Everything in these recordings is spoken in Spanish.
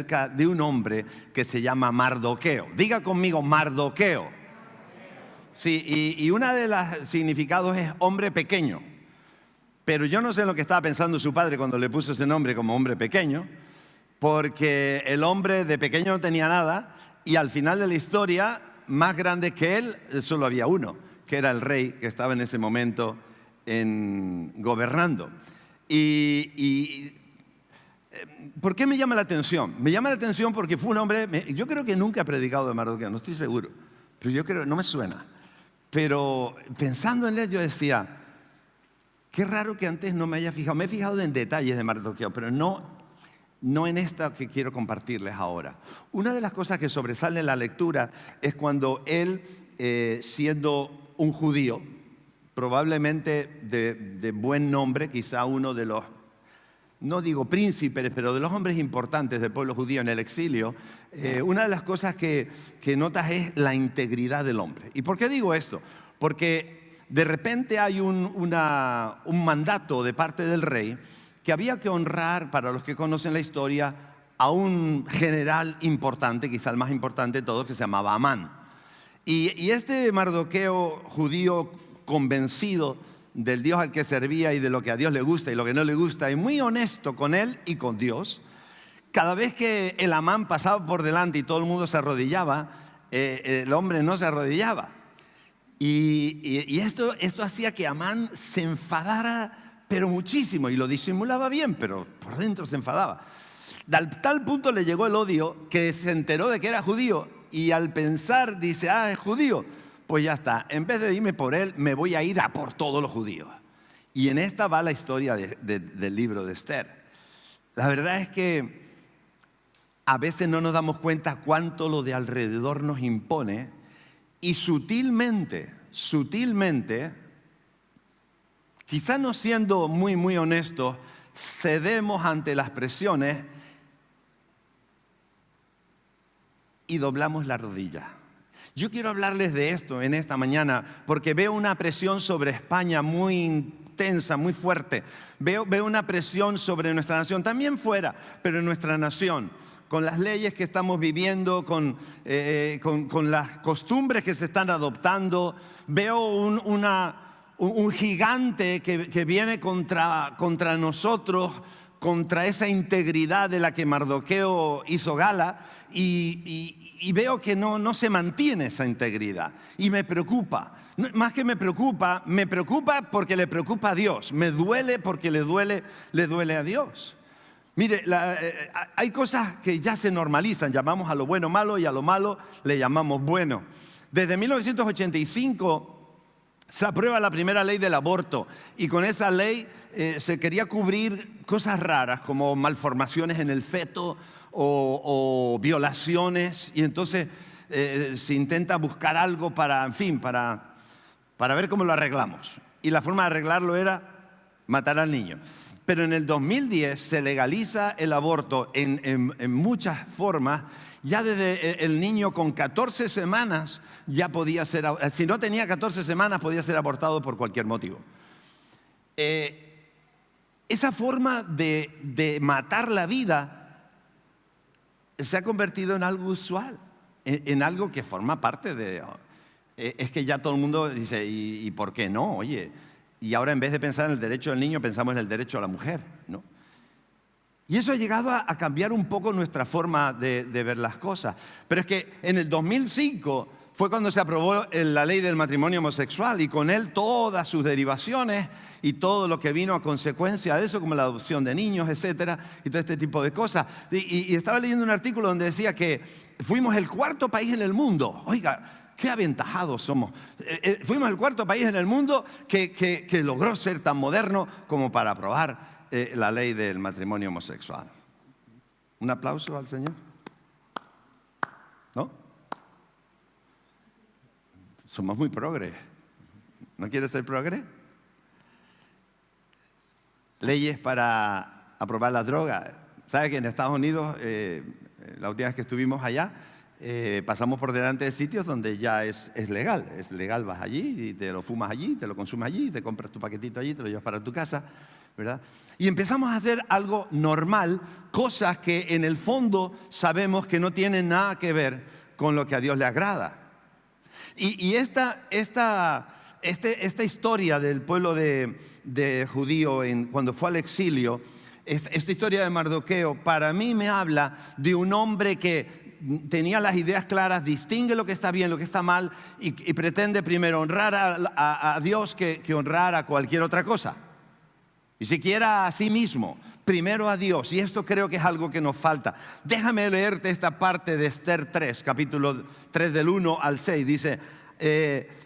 acerca de un hombre que se llama Mardoqueo. Diga conmigo, Mardoqueo. Sí, y una de los significados es hombre pequeño. Pero yo no sé en lo que estaba pensando su padre cuando le puso ese nombre como hombre pequeño, porque el hombre de pequeño no tenía nada y al final de la historia, más grande que él, solo había uno, que era el rey que estaba en ese momento gobernando. ¿Por qué me llama la atención? Me llama la atención porque fue un hombre, yo creo que nunca he predicado de Mardoqueo, no estoy seguro, pero yo creo, no me suena. Pero pensando en él yo decía, qué raro que antes no me haya fijado. Me he fijado en detalles de Mardoqueo, pero no en esta que quiero compartirles ahora. Una de las cosas que sobresale en la lectura es cuando él, siendo un judío, probablemente de buen nombre, quizá uno de los, no digo príncipes, pero de los hombres importantes del pueblo judío en el exilio, una de las cosas que notas es la integridad del hombre. ¿Y por qué digo esto? Porque de repente hay un mandato de parte del rey que había que honrar, para los que conocen la historia, a un general importante, quizá el más importante de todos, que se llamaba Amán. Y este Mardoqueo judío convencido del Dios al que servía y de lo que a Dios le gusta y lo que no le gusta, y muy honesto con él y con Dios, cada vez que el Amán pasaba por delante y todo el mundo se arrodillaba, el hombre no se arrodillaba. Y esto hacía que Amán se enfadara, pero muchísimo, y lo disimulaba bien, pero por dentro se enfadaba. Al tal punto le llegó el odio que se enteró de que era judío, y al pensar, dice, es judío, pues ya está, en vez de irme por él, me voy a ir a por todos los judíos. Y en esta va la historia del libro de Esther. La verdad es que a veces no nos damos cuenta cuánto lo de alrededor nos impone, y sutilmente, quizás no siendo muy honestos, cedemos ante las presiones y doblamos la rodilla. Yo quiero hablarles de esto en esta mañana porque veo una presión sobre España muy intensa, muy fuerte. Veo una presión sobre nuestra nación, también fuera, pero en nuestra nación, con las leyes que estamos viviendo, con las costumbres que se están adoptando. Veo un gigante que viene contra nosotros, contra esa integridad de la que Mardoqueo hizo gala, y veo que no se mantiene esa integridad. Y me preocupa. Más que me preocupa porque le preocupa a Dios. Me duele porque le duele a Dios. Mire, hay cosas que ya se normalizan. Llamamos a lo bueno malo y a lo malo le llamamos bueno. Desde 1985 se aprueba la primera ley del aborto, y con esa ley se quería cubrir cosas raras como malformaciones en el feto o violaciones, y entonces se intenta buscar algo para ver cómo lo arreglamos. Y la forma de arreglarlo era matar al niño. Pero en el 2010 se legaliza el aborto en muchas formas. Ya desde el niño con 14 semanas ya podía ser, si no tenía 14 semanas podía ser abortado por cualquier motivo. Esa forma de matar la vida se ha convertido en algo usual, en algo que forma parte de... Es que ya todo el mundo dice, ¿y por qué no? Oye, y ahora en vez de pensar en el derecho del niño, pensamos en el derecho a la mujer, ¿no? Y eso ha llegado a cambiar un poco nuestra forma de ver las cosas. Pero es que en el 2005 fue cuando se aprobó la ley del matrimonio homosexual, y con él todas sus derivaciones y todo lo que vino a consecuencia de eso, como la adopción de niños, etcétera, y todo este tipo de cosas. Y estaba leyendo un artículo donde decía que fuimos el cuarto país en el mundo. Oiga, qué aventajados somos. Fuimos el cuarto país en el mundo que logró ser tan moderno como para aprobar la ley del matrimonio homosexual. Un aplauso al Señor. ¿No? Somos muy progres. ¿No quieres ser progre? Leyes para aprobar la droga. ¿Sabes que en Estados Unidos, la última vez que estuvimos allá, pasamos por delante de sitios donde ya es legal? Es legal, vas allí y te lo fumas allí, te lo consumes allí, te compras tu paquetito allí, te lo llevas para tu casa. ¿verdad? Y empezamos a hacer algo normal, cosas que en el fondo sabemos que no tienen nada que ver con lo que a Dios le agrada. Y esta historia del pueblo de judío cuando fue al exilio, esta historia de Mardoqueo, para mí me habla de un hombre que tenía las ideas claras, distingue lo que está bien, lo que está mal y pretende primero honrar a Dios que honrar a cualquier otra cosa. Y siquiera a sí mismo, primero a Dios. Y esto creo que es algo que nos falta. Déjame leerte esta parte de Esther 3, capítulo 3 del 1 al 6. Dice,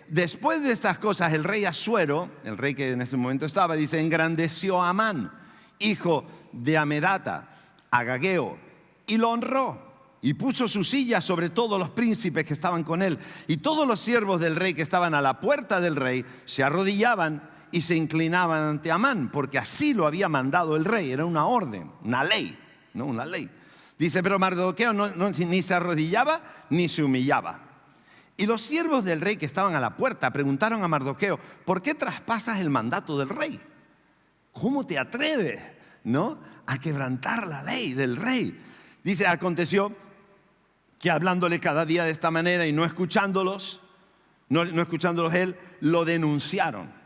después de estas cosas, el rey Asuero, el rey que en ese momento estaba, dice, engrandeció a Amán, hijo de Amedata, Agageo, y lo honró. Y puso su silla sobre todos los príncipes que estaban con él. Y todos los siervos del rey que estaban a la puerta del rey se arrodillaban y se inclinaban ante Amán, porque así lo había mandado el rey. Era una orden, una ley, ¿no? Una ley. Dice, pero Mardoqueo ni se arrodillaba ni se humillaba. Y los siervos del rey que estaban a la puerta preguntaron a Mardoqueo, ¿por qué traspasas el mandato del rey? ¿Cómo te atreves, ¿no?, a quebrantar la ley del rey? Dice, aconteció que hablándole cada día de esta manera y no escuchándolos él, lo denunciaron.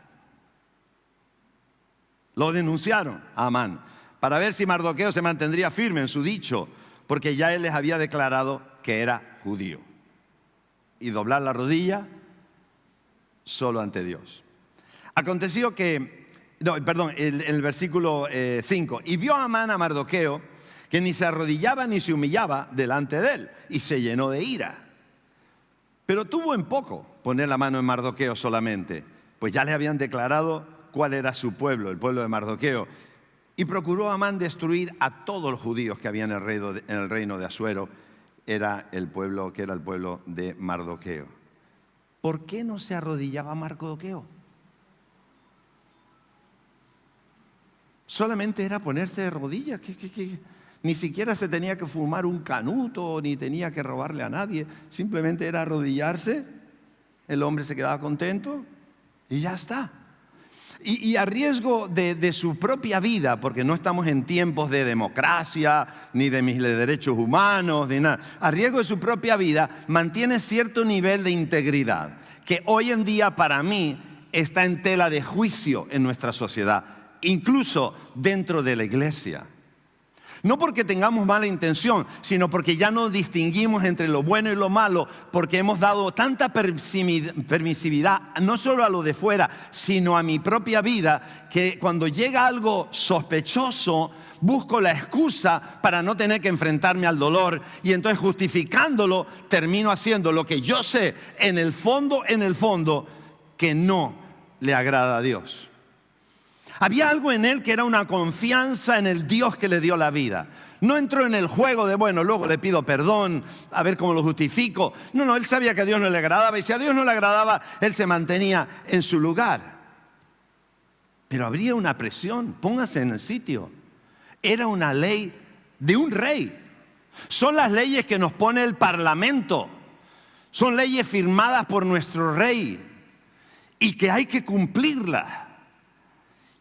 Lo denunciaron a Amán para ver si Mardoqueo se mantendría firme en su dicho, porque ya él les había declarado que era judío. Y doblar la rodilla solo ante Dios. Aconteció que, el versículo 5, y vio a Amán a Mardoqueo, que ni se arrodillaba ni se humillaba delante de él, y se llenó de ira. Pero tuvo en poco poner la mano en Mardoqueo solamente, pues ya le habían declarado cuál era su pueblo, el pueblo de Mardoqueo. Y procuró Amán destruir a todos los judíos que había en el reino de Asuero. Era el pueblo de Mardoqueo. ¿Por qué no se arrodillaba Mardoqueo? Solamente era ponerse de rodillas. Ni siquiera se tenía que fumar un canuto, ni tenía que robarle a nadie. Simplemente era arrodillarse. El hombre se quedaba contento y ya está. Y a riesgo de su propia vida, porque no estamos en tiempos de democracia, ni de mis derechos humanos, ni nada. A riesgo de su propia vida, mantiene cierto nivel de integridad, que hoy en día para mí está en tela de juicio en nuestra sociedad, incluso dentro de la iglesia. No porque tengamos mala intención, sino porque ya no distinguimos entre lo bueno y lo malo, porque hemos dado tanta permisividad, no solo a lo de fuera, sino a mi propia vida, que cuando llega algo sospechoso, busco la excusa para no tener que enfrentarme al dolor, y entonces justificándolo, termino haciendo lo que yo sé en el fondo, que no le agrada a Dios. Había algo en él que era una confianza en el Dios que le dio la vida. No entró en el juego de, bueno, luego le pido perdón, a ver cómo lo justifico. No, él sabía que a Dios no le agradaba, y si a Dios no le agradaba, él se mantenía en su lugar. Pero habría una presión, póngase en el sitio. Era una ley de un rey. Son las leyes que nos pone el parlamento. Son leyes firmadas por nuestro rey y que hay que cumplirlas.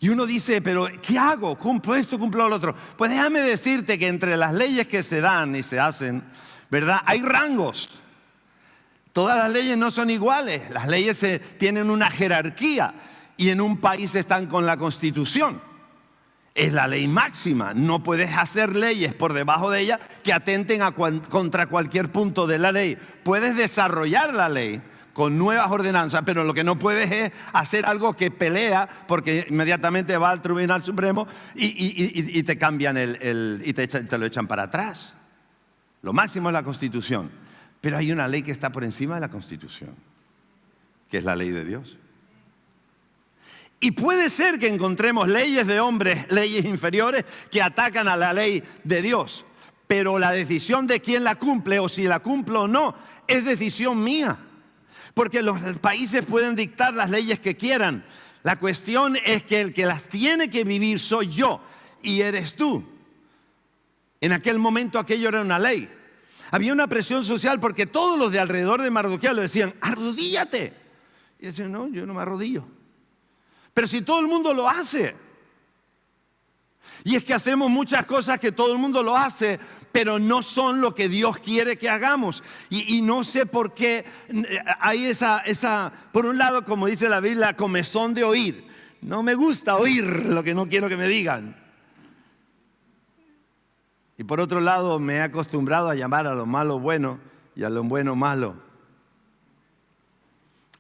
Y uno dice, pero ¿qué hago? ¿Cumplo esto, cumplo lo otro? Pues déjame decirte que entre las leyes que se dan y se hacen, ¿verdad?, hay rangos. Todas las leyes no son iguales. Las leyes tienen una jerarquía y en un país están con la Constitución. Es la ley máxima. No puedes hacer leyes por debajo de ella que atenten contra cualquier punto de la ley. Puedes desarrollar la ley con nuevas ordenanzas, pero lo que no puedes es hacer algo que pelea, porque inmediatamente va al Tribunal Supremo y te cambian y te lo echan para atrás. Lo máximo es la Constitución, pero hay una ley que está por encima de la Constitución, que es la ley de Dios. Y puede ser que encontremos leyes de hombres, leyes inferiores, que atacan a la ley de Dios, pero la decisión de quién la cumple o si la cumple o no es decisión mía. Porque los países pueden dictar las leyes que quieran. La cuestión es que el que las tiene que vivir soy yo y eres tú. En aquel momento aquello era una ley. Había una presión social porque todos los de alrededor de Mardoqueo le decían, arrodíllate. Y decían, no, yo no me arrodillo. Pero si todo el mundo lo hace. Y es que hacemos muchas cosas que todo el mundo lo hace, pero no son lo que Dios quiere que hagamos. Y no sé por qué hay esa, por un lado, como dice la Biblia, comezón de oír. No me gusta oír lo que no quiero que me digan. Y por otro lado, me he acostumbrado a llamar a lo malo bueno y a lo bueno malo.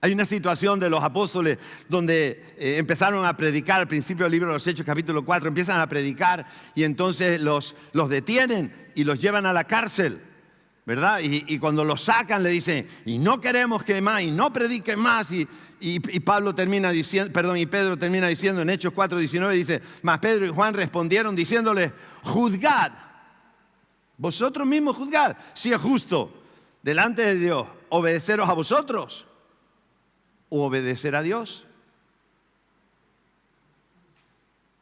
Hay una situación de los apóstoles donde empezaron a predicar al principio del libro de los Hechos, capítulo 4, empiezan a predicar y entonces los detienen y los llevan a la cárcel, ¿verdad? Y cuando los sacan le dicen, y no queremos que más, y no prediquen más. Y Pedro termina diciendo en Hechos 4:19, dice, mas Pedro y Juan respondieron diciéndoles, juzgad, vosotros mismos juzgad, si es justo delante de Dios obedeceros a vosotros o obedecer a Dios.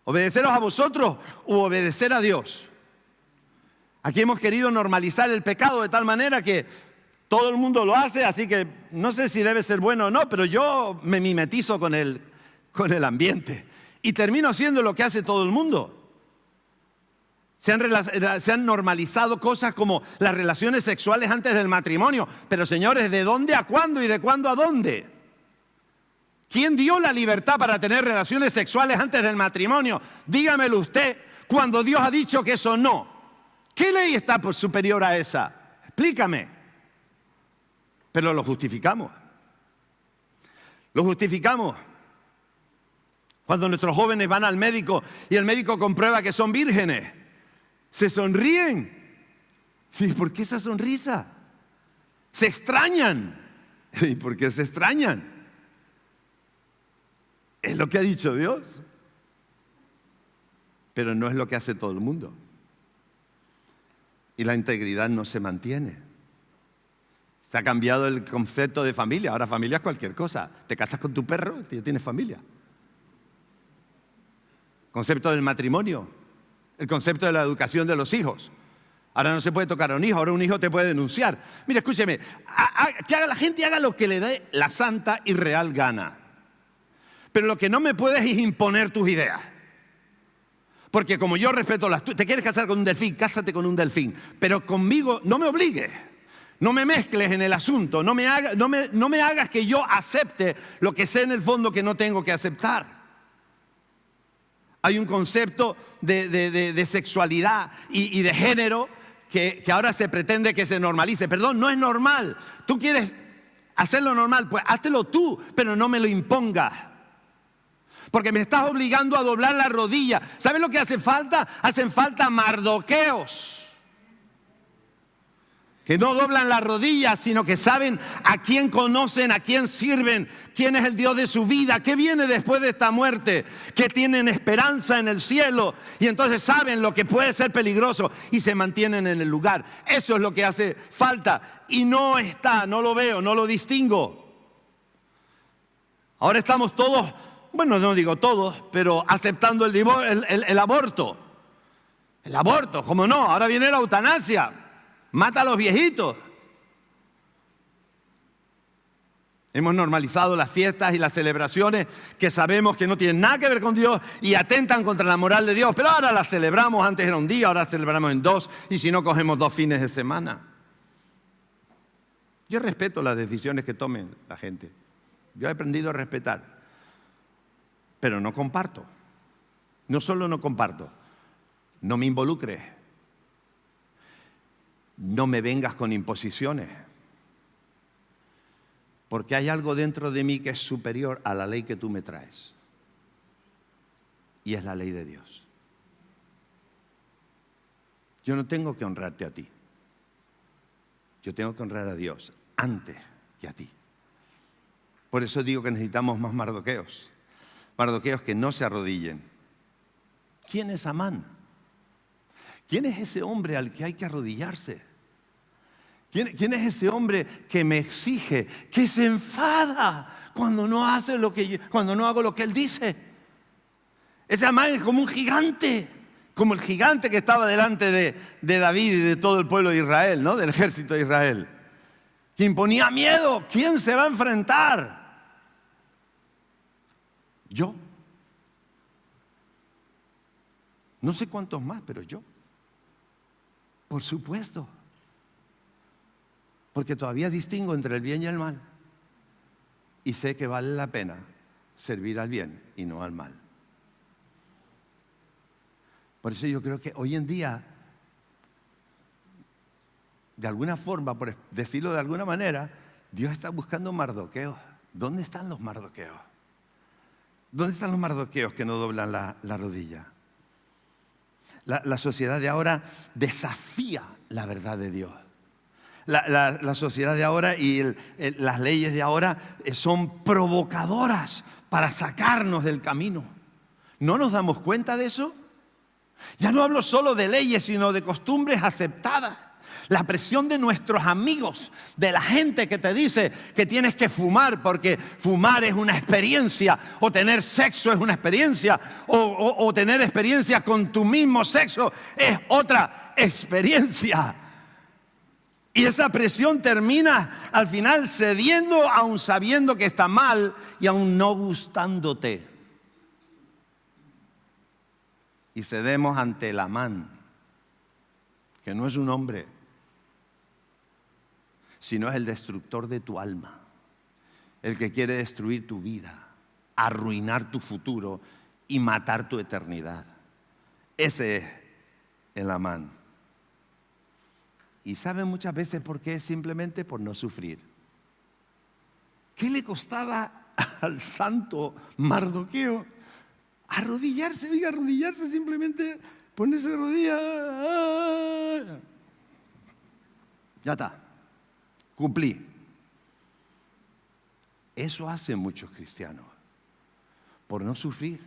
Obedeceros a vosotros u obedecer a Dios. Aquí hemos querido normalizar el pecado de tal manera que todo el mundo lo hace, así que no sé si debe ser bueno o no, pero yo me mimetizo con el ambiente y termino haciendo lo que hace todo el mundo. Se han normalizado cosas como las relaciones sexuales antes del matrimonio, pero señores, ¿de dónde a cuándo y de cuándo a dónde? ¿Quién dio la libertad para tener relaciones sexuales antes del matrimonio? Dígamelo usted, cuando Dios ha dicho que eso no. ¿Qué ley está por superior a esa? Explícame. Pero lo justificamos. Lo justificamos. Cuando nuestros jóvenes van al médico y el médico comprueba que son vírgenes, se sonríen. ¿Y por qué esa sonrisa? Se extrañan. ¿Y por qué se extrañan? Es lo que ha dicho Dios, pero no es lo que hace todo el mundo. Y la integridad no se mantiene. Se ha cambiado el concepto de familia. Ahora familia es cualquier cosa. Te casas con tu perro, ya tienes familia. Concepto del matrimonio, el concepto de la educación de los hijos. Ahora no se puede tocar a un hijo, ahora un hijo te puede denunciar. Mira, escúcheme, que la gente haga lo que le dé la santa y real gana. Pero lo que no me puedes es imponer tus ideas. Porque como yo respeto las tuyas, te quieres casar con un delfín, cásate con un delfín. Pero conmigo no me obligues, no me mezcles en el asunto, no me hagas que yo acepte lo que sé en el fondo que no tengo que aceptar. Hay un concepto de sexualidad y de género que ahora se pretende que se normalice. Perdón, no es normal. Tú quieres hacerlo normal, pues háztelo tú, pero no me lo impongas. Porque me estás obligando a doblar la rodilla. ¿Sabes lo que hace falta? Hacen falta mardoqueos. Que no doblan la rodilla, sino que saben a quién conocen, a quién sirven, quién es el Dios de su vida, qué viene después de esta muerte, que tienen esperanza en el cielo y entonces saben lo que puede ser peligroso y se mantienen en el lugar. Eso es lo que hace falta y no está, no lo veo, no lo distingo. Ahora estamos todos, bueno, no digo todos, pero aceptando el aborto. El aborto, ¿cómo no? Ahora viene la eutanasia. Mata a los viejitos. Hemos normalizado las fiestas y las celebraciones que sabemos que no tienen nada que ver con Dios y atentan contra la moral de Dios. Pero ahora las celebramos, antes era un día, ahora celebramos en 2 y si no cogemos 2 fines de semana. Yo respeto las decisiones que tomen la gente. Yo he aprendido a respetar, pero no comparto. No solo no comparto, no me involucres. No me vengas con imposiciones, porque hay algo dentro de mí que es superior a la ley que tú me traes, y es la ley de Dios. Yo no tengo que honrarte a ti, yo tengo que honrar a Dios antes que a ti. Por eso digo que necesitamos más mardoqueos que no se arrodillen. ¿Quién es Amán? ¿Quién es ese hombre al que hay que arrodillarse? ¿Quién es ese hombre que me exige, que se enfada cuando no hago lo que él dice? Ese Amán es como un gigante, como el gigante que estaba delante de David y de todo el pueblo de Israel, ¿no? Del ejército de Israel, que imponía miedo. ¿Quién se va a enfrentar? ¿Yo? No sé cuántos más, pero yo. Por supuesto. Porque todavía distingo entre el bien y el mal. Y sé que vale la pena servir al bien y no al mal. Por eso yo creo que hoy en día, de alguna forma, por decirlo de alguna manera, Dios está buscando mardoqueos. ¿Dónde están los mardoqueos? ¿Dónde están los mardoqueos que no doblan la rodilla? La sociedad de ahora desafía la verdad de Dios. La sociedad de ahora y las leyes de ahora son provocadoras para sacarnos del camino. ¿No nos damos cuenta de eso? Ya no hablo solo de leyes, sino de costumbres aceptadas. La presión de nuestros amigos, de la gente que te dice que tienes que fumar porque fumar es una experiencia, o tener sexo es una experiencia, o tener experiencias con tu mismo sexo es otra experiencia. Y esa presión termina al final cediendo, aun sabiendo que está mal y aun no gustándote. Y cedemos ante el Amán, que no es un hombre, sino es el destructor de tu alma, el que quiere destruir tu vida, arruinar tu futuro y matar tu eternidad. Ese es el Amán. Y ¿saben muchas veces por qué? Simplemente por no sufrir. ¿Qué le costaba al santo Mardoqueo arrodillarse? Oiga, arrodillarse, simplemente ponerse de rodillas. Ya está. Cumplí. Eso hacen muchos cristianos, por no sufrir,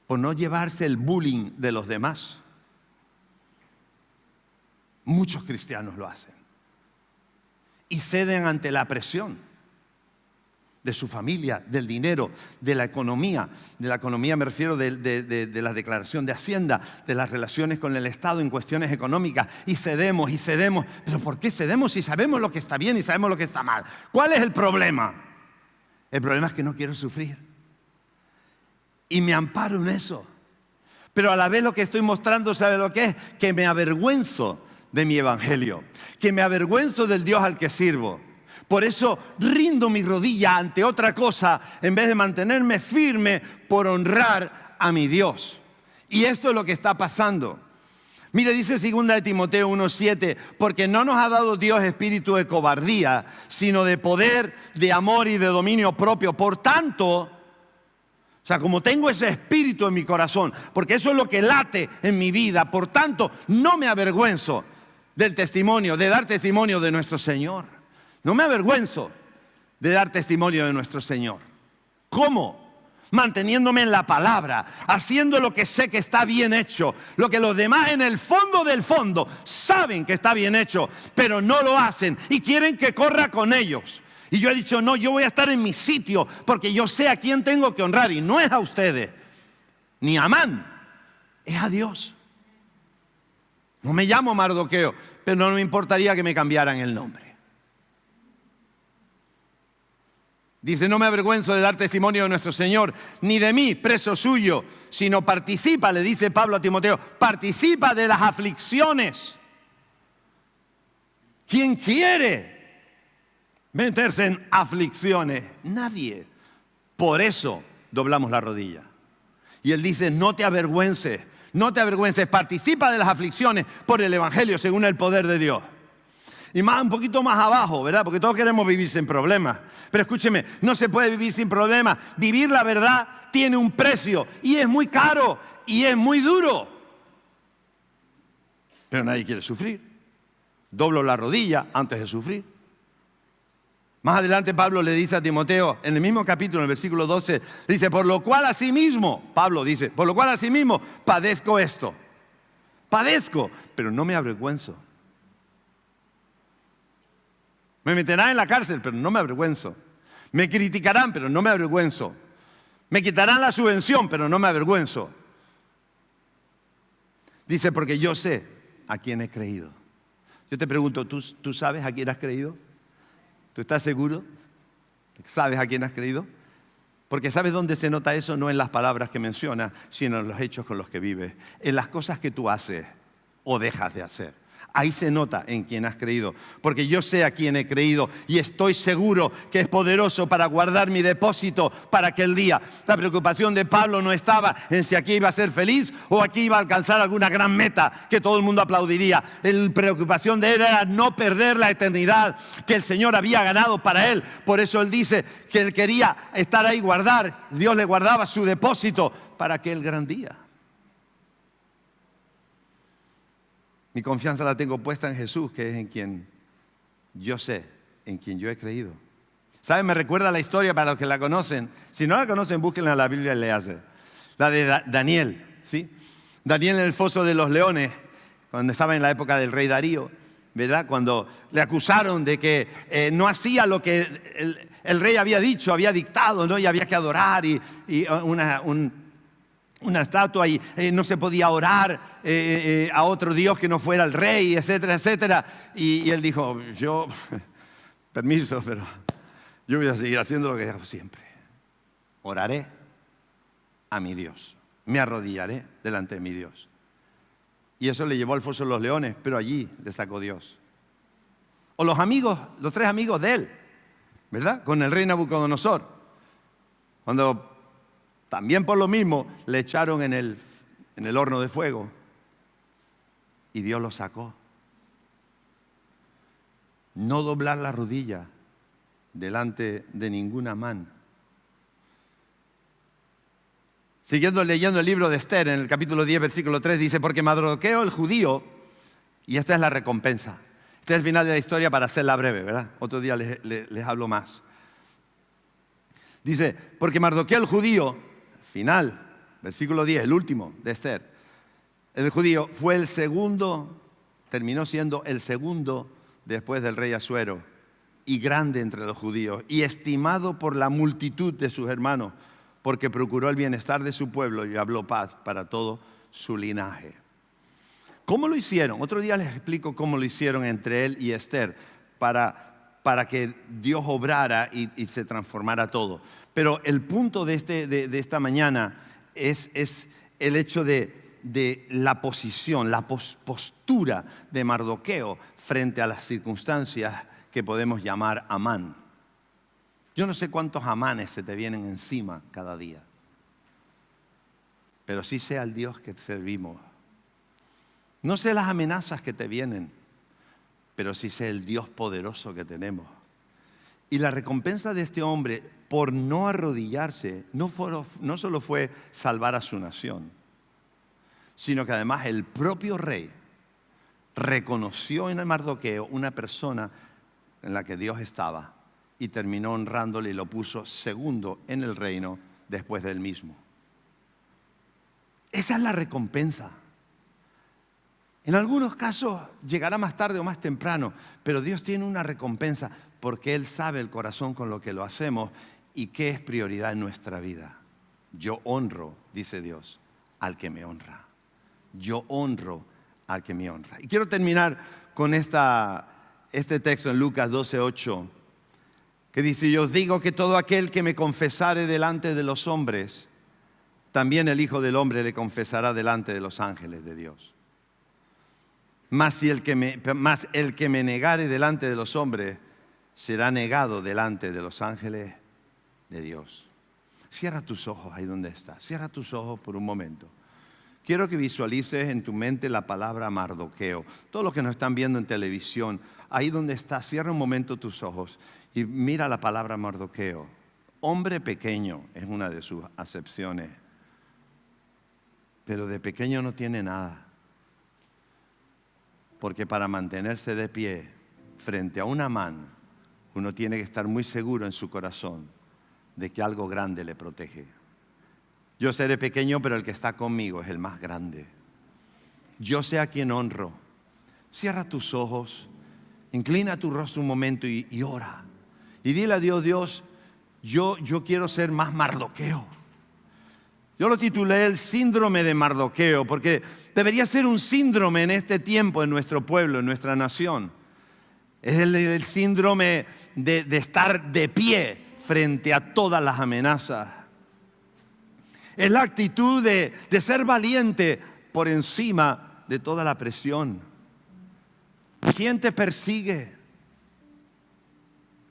por no llevarse el bullying de los demás. Muchos cristianos lo hacen y ceden ante la presión de su familia, del dinero, de la economía me refiero de la declaración de Hacienda, de las relaciones con el Estado en cuestiones económicas, y cedemos. ¿Pero por qué cedemos si sabemos lo que está bien y sabemos lo que está mal? ¿Cuál es el problema? El problema es que no quiero sufrir y me amparo en eso, pero a la vez lo que estoy mostrando, ¿sabe lo que es? Que me avergüenzo de mi evangelio, que me avergüenzo del Dios al que sirvo. Por eso rindo mi rodilla ante otra cosa en vez de mantenerme firme por honrar a mi Dios. Y esto es lo que está pasando. Mire, dice 2 de Timoteo 1:7, porque no nos ha dado Dios espíritu de cobardía, sino de poder, de amor y de dominio propio. Por tanto, como tengo ese espíritu en mi corazón, porque eso es lo que late en mi vida, por tanto, no me avergüenzo del testimonio, de dar testimonio de nuestro Señor. No me avergüenzo de dar testimonio de nuestro Señor. ¿Cómo? Manteniéndome en la palabra, haciendo lo que sé que está bien hecho, lo que los demás en el fondo del fondo saben que está bien hecho, pero no lo hacen y quieren que corra con ellos. Y yo he dicho, no, yo voy a estar en mi sitio porque yo sé a quién tengo que honrar, y no es a ustedes, ni a Amán, es a Dios. No me llamo Mardoqueo, pero no me importaría que me cambiaran el nombre. Dice, no me avergüenzo de dar testimonio de nuestro Señor, ni de mí, preso suyo, sino participa, le dice Pablo a Timoteo, participa de las aflicciones. ¿Quién quiere meterse en aflicciones? Nadie. Por eso doblamos la rodilla. Y él dice, no te avergüences, participa de las aflicciones por el Evangelio según el poder de Dios. Y un poquito más abajo, ¿verdad? Porque todos queremos vivir sin problemas. Pero escúcheme, no se puede vivir sin problemas. Vivir la verdad tiene un precio y es muy caro y es muy duro. Pero nadie quiere sufrir. Doblo la rodilla antes de sufrir. Más adelante Pablo le dice a Timoteo, en el mismo capítulo, en el versículo 12, dice, por lo cual asimismo, Pablo dice, por lo cual asimismo padezco esto. Padezco, pero no me avergüenzo. Me meterán en la cárcel, pero no me avergüenzo. Me criticarán, pero no me avergüenzo. Me quitarán la subvención, pero no me avergüenzo. Dice, porque yo sé a quién he creído. Yo te pregunto, ¿tú sabes a quién has creído? ¿Tú estás seguro? ¿Sabes a quién has creído? Porque ¿sabes dónde se nota eso? No en las palabras que menciona, sino en los hechos con los que vives. En las cosas que tú haces o dejas de hacer. Ahí se nota en quién has creído. Porque yo sé a quién he creído y estoy seguro que es poderoso para guardar mi depósito para aquel día. La preocupación de Pablo no estaba en si aquí iba a ser feliz o aquí iba a alcanzar alguna gran meta que todo el mundo aplaudiría. La preocupación de él era no perder la eternidad que el Señor había ganado para él. Por eso él dice que él quería estar ahí, guardar. Dios le guardaba su depósito para aquel gran día. Mi confianza la tengo puesta en Jesús, que es en quien yo sé, en quien yo he creído. ¿Saben? Me recuerda la historia para los que la conocen. Si no la conocen, búsquenla en la Biblia y léase. La de Daniel, ¿sí? Daniel en el foso de los leones, cuando estaba en la época del rey Darío, ¿verdad? Cuando le acusaron de que no hacía lo que el rey había dicho, había dictado, ¿no? Y había que adorar y una estatua y no se podía orar a otro Dios que no fuera el rey, etcétera, etcétera. Y él dijo, yo, permiso, pero yo voy a seguir haciendo lo que hago siempre. Oraré a mi Dios, me arrodillaré delante de mi Dios. Y eso le llevó al foso de los leones, pero allí le sacó Dios. O los amigos, los 3 amigos de él, ¿verdad? Con el rey Nabucodonosor. Cuando también por lo mismo le echaron en el horno de fuego y Dios lo sacó. No doblar la rodilla delante de ninguna man. Siguiendo leyendo el libro de Esther, en el capítulo 10, versículo 3, dice, porque Mardoqueo el judío, y esta es la recompensa. Este es el final de la historia para hacerla breve, ¿verdad? Otro día les hablo más. Dice, porque Mardoqueo el judío, final, versículo 10, el último de Esther. El judío fue el segundo, terminó siendo el segundo después del rey Asuero y grande entre los judíos y estimado por la multitud de sus hermanos porque procuró el bienestar de su pueblo y habló paz para todo su linaje. ¿Cómo lo hicieron? Otro día les explico cómo lo hicieron entre él y Esther para que Dios obrara y se transformara todo. Pero el punto de esta mañana es el hecho de la posición, la postura de Mardoqueo frente a las circunstancias que podemos llamar Amán. Yo no sé cuántos Amanes se te vienen encima cada día, pero sí sé al Dios que servimos. No sé las amenazas que te vienen, pero sí sé el Dios poderoso que tenemos. Y la recompensa de este hombre por no arrodillarse no solo fue salvar a su nación, sino que además el propio rey reconoció en el Mardoqueo una persona en la que Dios estaba y terminó honrándole y lo puso segundo en el reino después del mismo. Esa es la recompensa. En algunos casos llegará más tarde o más temprano, pero Dios tiene una recompensa porque Él sabe el corazón con lo que lo hacemos y qué es prioridad en nuestra vida. Yo honro, dice Dios, al que me honra. Yo honro al que me honra. Y quiero terminar con este texto en Lucas 12:8, que dice, yo os digo que todo aquel que me confesare delante de los hombres, también el Hijo del Hombre le confesará delante de los ángeles de Dios. Mas el que me negare delante de los hombres, será negado delante de los ángeles de Dios. Cierra tus ojos ahí donde estás. Cierra tus ojos por un momento. Quiero que visualices en tu mente la palabra Mardoqueo. Todos los que nos están viendo en televisión, ahí donde estás, cierra un momento tus ojos y mira la palabra Mardoqueo. Hombre pequeño es una de sus acepciones, pero de pequeño no tiene nada. Porque para mantenerse de pie frente a un Amán, uno tiene que estar muy seguro en su corazón de que algo grande le protege. Yo seré pequeño, pero el que está conmigo es el más grande. Yo sé a quien honro. Cierra tus ojos, inclina tu rostro un momento y ora. Y dile a Dios, Dios, yo quiero ser más Mardoqueo. Yo lo titulé el síndrome de Mardoqueo, porque debería ser un síndrome en este tiempo, en nuestro pueblo, en nuestra nación. Es el síndrome de estar de pie frente a todas las amenazas. Es la actitud de ser valiente por encima de toda la presión. ¿Quién te persigue?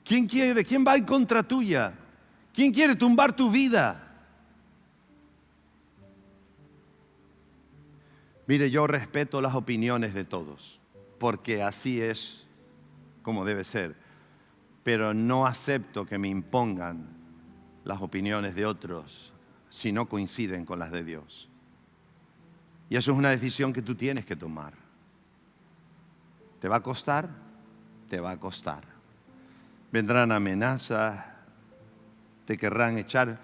¿Quién quiere? ¿Quién va en contra tuya? ¿Quién quiere tumbar tu vida? Mire, yo respeto las opiniones de todos, porque así es como debe ser. Pero no acepto que me impongan las opiniones de otros si no coinciden con las de Dios. Y eso es una decisión que tú tienes que tomar. ¿Te va a costar? Te va a costar. Vendrán amenazas, te querrán echar.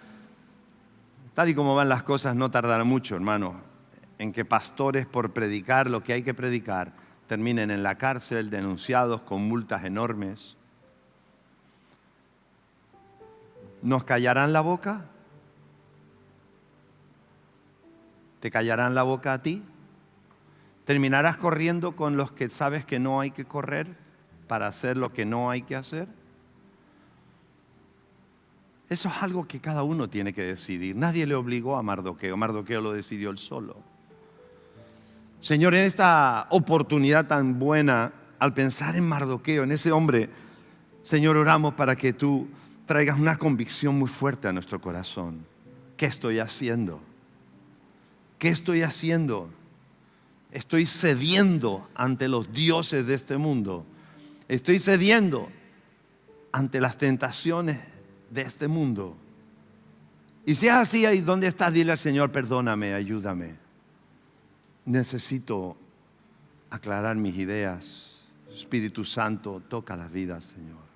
Tal y como van las cosas, no tardará mucho, hermano, en que pastores por predicar lo que hay que predicar terminen en la cárcel, denunciados con multas enormes. ¿Nos callarán la boca? ¿Te callarán la boca a ti? ¿Terminarás corriendo con los que sabes que no hay que correr para hacer lo que no hay que hacer? Eso es algo que cada uno tiene que decidir. Nadie le obligó a Mardoqueo. Mardoqueo lo decidió él solo. Señor, en esta oportunidad tan buena, al pensar en Mardoqueo, en ese hombre, Señor, oramos para que tú traigas una convicción muy fuerte a nuestro corazón. ¿Qué estoy haciendo? ¿Qué estoy haciendo? Estoy cediendo ante los dioses de este mundo. Estoy cediendo ante las tentaciones de este mundo. Y si es así, ahí donde estás, dile al Señor, perdóname, ayúdame. Necesito aclarar mis ideas. Espíritu Santo, toca las vidas, Señor.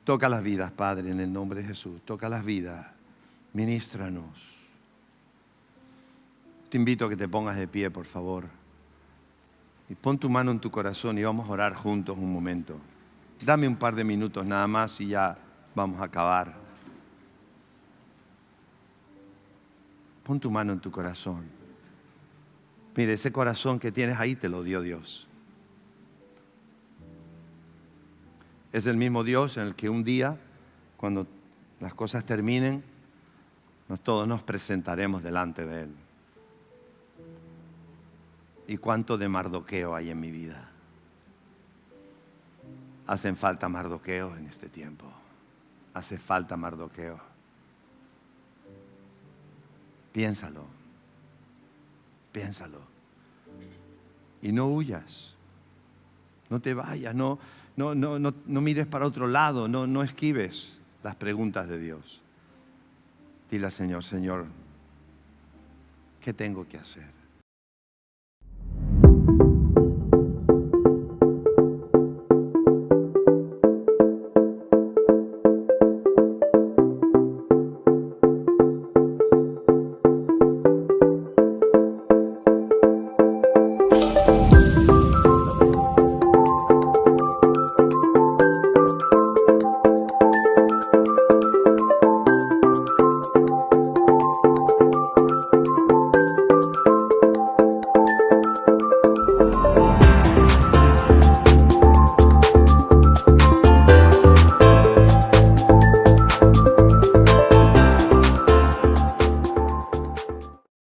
Toca las vidas, Padre, en el nombre de Jesús. Toca las vidas. Ministranos. Te invito a que te pongas de pie, por favor. Y pon tu mano en tu corazón y vamos a orar juntos un momento. Dame un par de minutos nada más y ya vamos a acabar. Pon tu mano en tu corazón. Mire, ese corazón que tienes ahí te lo dio Dios. Es el mismo Dios en el que un día, cuando las cosas terminen, todos nos presentaremos delante de Él. ¿Y cuánto de Mardoqueo hay en mi vida? Hacen falta Mardoqueo en este tiempo. Hace falta Mardoqueo. Piénsalo. Piénsalo. Y no huyas. No te vayas. No mires para otro lado. No esquives las preguntas de Dios. Dile al Señor, Señor, ¿qué tengo que hacer?